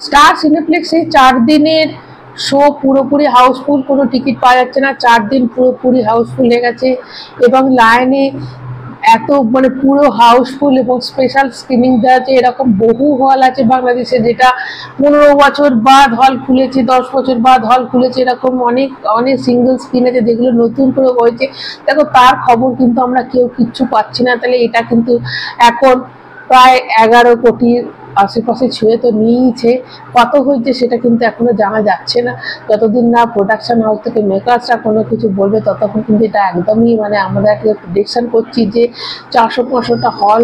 Star সিনেপ্লেক্সে 4 দিনের show পুরোপুরি Housefull, কোনো টিকিট পাওয়া যাচ্ছে না। 4 দিন পুরোপুরি হাউসফুল হয়ে গেছে এবং লাইনে এত মানে পুরো হাউসফুল এবং স্পেশাল স্ক্রিনিং দেওয়া আছে। এরকম বহু হল আছে বাংলাদেশে যেটা 15 বছর বাদ হল খুলেছে, 10 বছর বাদ হল খুলেছে। এরকম অনেক অনেক সিঙ্গেল স্ক্রিন আছে যেগুলো নতুন করে হয়েছে। দেখো তার খবর কিন্তু আমরা কেউ কিচ্ছু পাচ্ছি না। তাহলে এটা কিন্তু এখন প্রায় 11 কোটির আশেপাশে ছুঁয়ে তো নিয়েছে, কত হয়েছে সেটা কিন্তু এখনো জানা যাচ্ছে না। যতদিন না প্রোডাকশন হাউস থেকে মেকার্সরা কোনো কিছু বলবে ততক্ষণ কিন্তু এটা একদমই মানে আমরা একটা প্রেডিকশন করছি যে 400-500টা হল,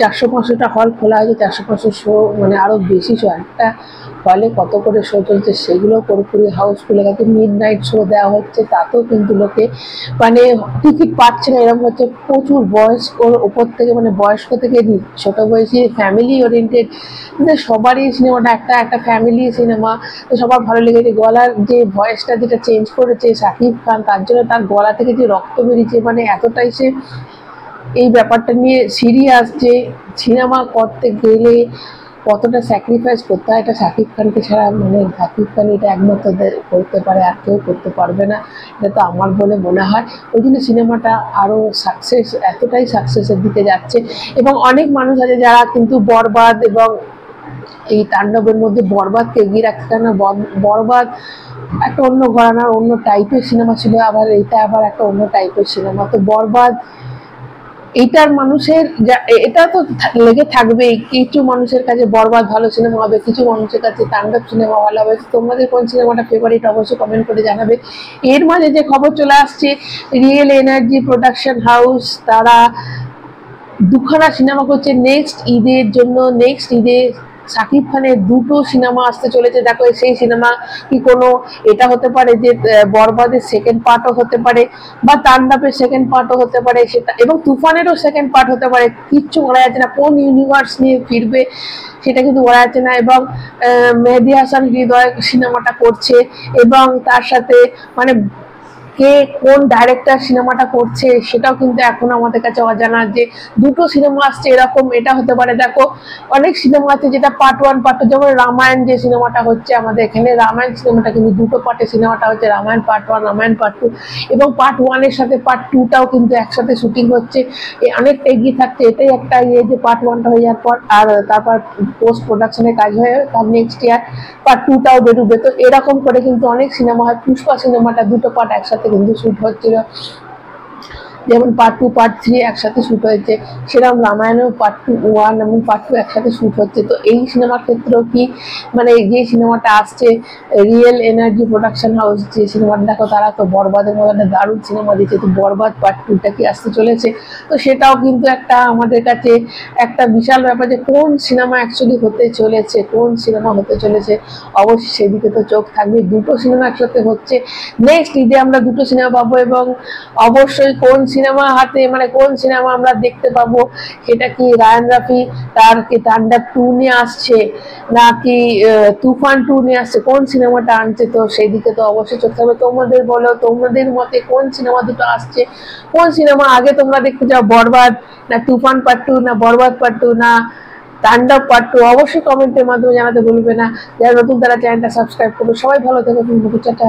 400-500টা হল খোলা হয়েছে, 400-500 শো মানে আরও বেশি শো। একটা হলে কত করে শো চলছে সেগুলো পুরোপুরি হাউসফুল হয়ে গেছে। মিড নাইট শো দেওয়া হচ্ছে, তাতেও কিন্তু লোকে মানে টিকিট পাচ্ছে না। এরকম হচ্ছে প্রচুর বয়স্কর ওপর থেকে মানে বয়স্ক থেকে ছোটো বয়সী ফ্যামিলি ওরিয়েন্টেড সবারই সিনেমাটা একটা ফ্যামিলি সিনেমা। তো সবার ভালো লেগেছে। গলার যে ভয়েসটা যেটা চেঞ্জ করেছে শাকিব খান, তার জন্য তার গলা থেকে যে রক্ত বেরিয়েছে মানে এতটাই সে এই ব্যাপারটা নিয়ে সিরিয়াস যে সিনেমা করতে গেলে কতটা স্যাক্রিফাইস করতে হয় এটা শাকিব খানকে ছাড়া মানে শাকিব খান এটা একমাত্র করতে পারে, আর কেউ করতে পারবে না, এটা তো আমার বলে মনে হয়। ওই জন্য সিনেমাটা আরও সাকসেস, এতটাই সাকসেসের দিকে যাচ্ছে। এবং অনেক মানুষ আছে যারা কিন্তু বরবাদ এবং এই তাণ্ডবের মধ্যে বরবাদকে এগিয়ে রাখতে চায় না। বরবাদ একটা অন্য ঘরানার অন্য টাইপের সিনেমা ছিল, আবার এইটা আবার একটা অন্য টাইপের সিনেমা। তো বরবাদ এইটার মানুষের এটা তো লেগে থাকবে, কিছু মানুষের কাছে বরবাদ ভালো সিনেমা হবে, কিছু মানুষের কাছে তাণ্ডব সিনেমা ভালো হবে। তোমাদের কোন সিনেমাটা ফেভারিট অবশ্যই কমেন্ট করে জানাবে। এর মাঝে যে খবর চলে আসছে, রিয়েল এনার্জি প্রোডাকশন হাউস তারা দুখানা সিনেমা করছে নেক্সট ঈদের জন্য। নেক্সট ঈদে শাকিব খানের 2টো সিনেমা আসতে চলেছে। দেখো সেই সিনেমা কি কোনো এটা হতে পারে যে বরবাদের সেকেন্ড পার্টও হতে পারে বা তাণ্ডবের সেকেন্ড পার্টও হতে পারে, সেটা এবং তুফানেরও সেকেন্ড পার্ট হতে পারে। কিচ্ছু বলা যাচ্ছে না কোন ইউনিভার্স নিয়ে ফিরবে সেটা কিন্তু বলা যাচ্ছে না। এবং মেহেদী হাসান হৃদয় সিনেমাটা করছে এবং তার সাথে মানে কে কোন ডাইরেক্টর সিনেমাটা করছে সেটাও কিন্তু এখন আমাদের কাছে অজানা। যে 2টো সিনেমা আসছে এরকম এটা হতে পারে। দেখো অনেক সিনেমা আছে যেটা পার্ট 1 পার্ট 2, যেমন রামায়ণ যে সিনেমাটা হচ্ছে আমাদের এখানে, রামায়ণ সিনেমাটা কিন্তু 2টো পার্টে সিনেমাটা হচ্ছে, রামায়ণ পার্ট 1 রামায়ণ পার্ট 2, এবং পার্ট 1 এর সাথে পার্ট 2টাও কিন্তু একসাথে শুটিং হচ্ছে। অনেকটা এগিয়ে থাকছে। এটাই একটা ইয়ে যে পার্ট 1টা হয়ে যাওয়ার পর আর তারপর পোস্ট প্রোডাকশনের কাজ হয়ে তার নেক্সট ইয়ার পার্ট 2টাও বেরোবে। তো এরকম করে কিন্তু অনেক সিনেমা হয়। পুষ্পা সিনেমাটা 2টো পার্ট একসাথে কিন্তু শুট হচ্ছিল, যেমন পার্ট 2 পার্ট 3 একসাথে শুট হয়েছে, সেরকম রামায়ণেও পার্ট 1 এবং পার্ট 2 একসাথে শুট হচ্ছে। তো এই সিনেমার ক্ষেত্রেও কি মানে যে সিনেমাটা আসছে রিয়েল এনার্জি প্রোডাকশন হাউস যে সিনেমাটা, দেখো তারা তো বরবাদের মতো একটা দারুণ সিনেমা দিচ্ছে। তো বরবাদ পার্ট 2টা কি আসতে চলেছে, তো সেটাও কিন্তু একটা আমাদের কাছে একটা বিশাল ব্যাপার যে কোন সিনেমা অ্যাকচুয়ালি হতে চলেছে, কোন সিনেমা হতে চলেছে। অবশ্যই সেদিকে তো চোখ থাকবে। 2টো সিনেমা একসাথে হচ্ছে, নেক্সট ঈদে আমরা 2টো সিনেমা পাবো। এবং অবশ্যই কোন সিনেমা হাতে মানে কোন সিনেমা আমরা দেখতে পাবো, সেটা কি রায়ান রাফি তার কি তাণ্ডব 2 নিয়ে আসছে নাকি তুফান 2 নিয়ে আসছে, কোন সিনেমাটা আনছে, তো সেই দিকে তো অবশ্যই চোখ থাকবে। তোমাদের বলো তোমাদের মতে কোন সিনেমা দুটো আসছে, কোন সিনেমা আগে তোমরা দেখতে চাও, বরবাদ না তুফান পার্ট 2 না বরবাদ পার্ট 2 না তাণ্ডব পার্ট 2? অবশ্যই কমেন্টের মাধ্যমে জানাতে ভুলবে না। যারা নতুন তারা চ্যানেলটা সাবস্ক্রাইব করবে। সবাই ভালো থেকো, টাটা।